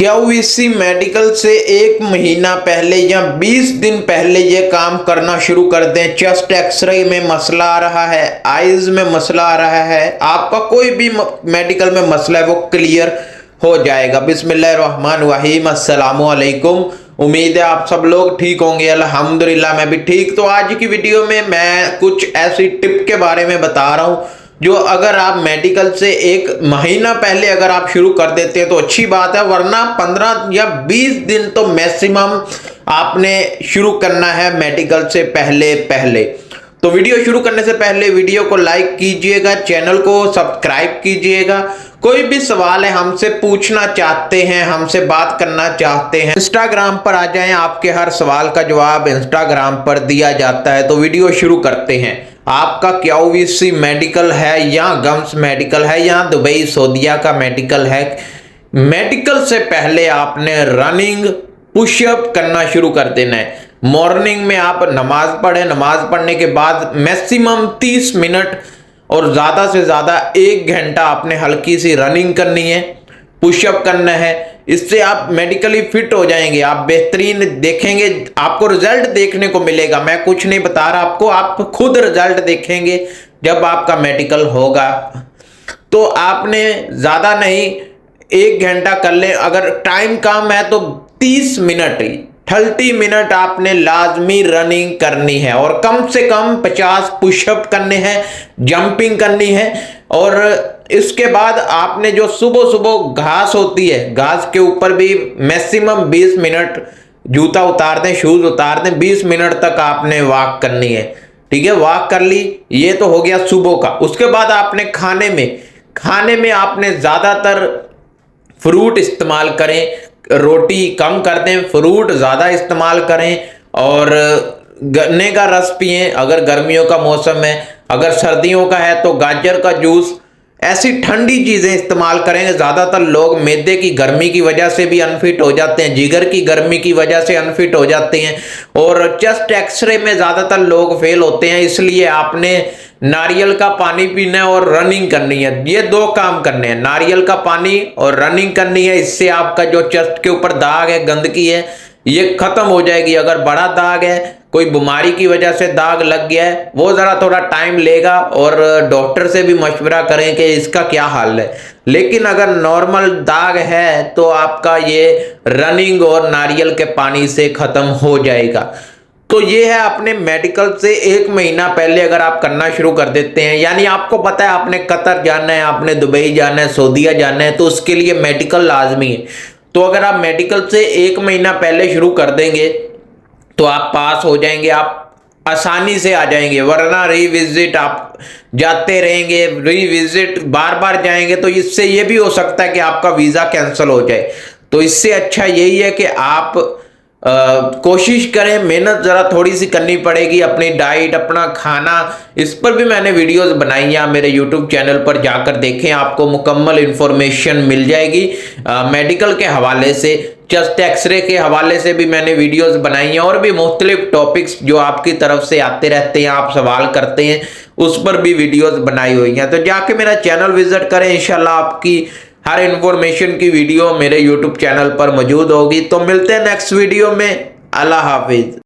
क्यूवीसी medical से 1 महीना पहले या 20 दिन पहले ये काम करना शुरू कर दें। चेस्ट एक्सरे में मसला आ रहा है, आईज में मसला आ रहा है, आपका कोई भी मेडिकल में मसला है वो क्लियर हो जाएगा। बिस्मिल्लाहिर्रहमानिर्रहीम, अस्सलामु अलैकुम। उम्मीद है आप सब लोग ठीक होंगे। अल्हम्दुलिल्लाह मैं भी ठीक। तो आज की वीडियो में मैं कुछ ऐसी टिप के बारे में बता रहा हूँ जो अगर आप मेडिकल से 1 महीना पहले अगर आप शुरू कर देते हैं तो अच्छी बात है, वरना 15 या 20 दिन तो मैक्सिमम आपने शुरू करना है मेडिकल से पहले पहले। तो वीडियो शुरू करने से पहले वीडियो को लाइक कीजिएगा, चैनल को सब्सक्राइब कीजिएगा। कोई भी सवाल है हमसे पूछना चाहते हैं, हमसे बात करना चाहते हैं, इंस्टाग्राम पर आ जाएं, आपके हर सवाल का जवाब इंस्टाग्राम पर दिया जाता है। तो वीडियो शुरू करते हैं। आपका क्यूवीसी मेडिकल है या गम्स मेडिकल है या दुबई सऊदीया का मेडिकल है, मेडिकल से पहले आपने रनिंग पुशअप करना शुरू कर देना है। मॉर्निंग में आप नमाज पढ़ें, नमाज पढ़ने के बाद मैक्सिमम 30 मिनट और ज़्यादा से ज़्यादा 1 घंटा आपने हल्की सी रनिंग करनी है, पुशअप करना है। इससे आप मेडिकली फिट हो जाएंगे, आप बेहतरीन देखेंगे, आपको रिजल्ट देखने को मिलेगा। मैं कुछ नहीं बता रहा आपको, आप खुद रिजल्ट देखेंगे जब आपका मेडिकल होगा। तो आपने ज़्यादा नहीं 1 घंटा कर ले, अगर टाइम कम है तो 30 मिनट 30 मिनट आपने लाजमी रनिंग करनी है और कम से कम 50 पुशअप करने हैं, जंपिंग करनी है। और इसके बाद आपने जो सुबह सुबह घास होती है, घास के ऊपर भी मैक्सिमम 20 मिनट जूता उतार दें, शूज उतार दें, 20 मिनट तक आपने वॉक करनी है। ठीक है, वॉक कर ली, ये तो हो गया सुबह का। उसके बाद आपने खाने में आपने ज़्यादातर फ्रूट इस्तेमाल करें, रोटी कम कर दें, फ्रूट ज़्यादा इस्तेमाल करें और गन्ने का रस पिएं अगर गर्मियों का मौसम है। अगर सर्दियों का है तो गाजर का जूस, ऐसी ठंडी चीज़ें इस्तेमाल करेंगे। ज़्यादातर लोग मैदे की गर्मी की वजह से भी अनफिट हो जाते हैं, जिगर की गर्मी की वजह से अनफिट हो जाते हैं और चेस्ट एक्सरे में ज़्यादातर लोग फेल होते हैं। इसलिए आपने नारियल का पानी पीना है और रनिंग करनी है। ये 2 काम करने हैं, नारियल का पानी और रनिंग करनी है। इससे आपका जो चेस्ट के ऊपर दाग है, गंदगी है, ये खत्म हो जाएगी। अगर बड़ा दाग है, कोई बीमारी की वजह से दाग लग गया है, वो ज़रा थोड़ा टाइम लेगा और डॉक्टर से भी मशवरा करें कि इसका क्या हाल है। लेकिन अगर नॉर्मल दाग है तो आपका ये रनिंग और नारियल के पानी से ख़त्म हो जाएगा। तो ये है अपने मेडिकल से 1 महीना पहले अगर आप करना शुरू कर देते हैं, यानी आपको पता है आपने कतर जाना है, आपने दुबई जाना है, सऊदीया जाना है, तो उसके लिए मेडिकल लाजमी है। तो अगर आप मेडिकल से 1 महीना पहले शुरू कर देंगे तो आप पास हो जाएंगे, आप आसानी से आ जाएंगे। वरना रीविजिट आप जाते रहेंगे, रीविजिट बार बार जाएंगे तो इससे ये भी हो सकता है कि आपका वीज़ा कैंसिल हो जाए। तो इससे अच्छा यही है कि आप कोशिश करें, मेहनत ज़रा थोड़ी सी करनी पड़ेगी, अपनी डाइट, अपना खाना, इस पर भी मैंने वीडियोस बनाई हैं। मेरे यूट्यूब चैनल पर जाकर देखें, आपको मुकम्मल इन्फॉर्मेशन मिल जाएगी। मेडिकल के हवाले से, चेस्ट एक्सरे के हवाले से भी मैंने वीडियोस बनाई हैं और भी मुख्तलिफ टॉपिक्स जो आपकी तरफ से आते रहते हैं, आप सवाल करते हैं, उस पर भी वीडियोस बनाई हुई हैं। तो जाके मेरा चैनल विजिट करें, इंशाल्लाह आपकी हर इन्फॉर्मेशन की वीडियो मेरे यूट्यूब चैनल पर मौजूद होगी। तो मिलते हैं नेक्स्ट वीडियो में। अल्लाह हाफिज।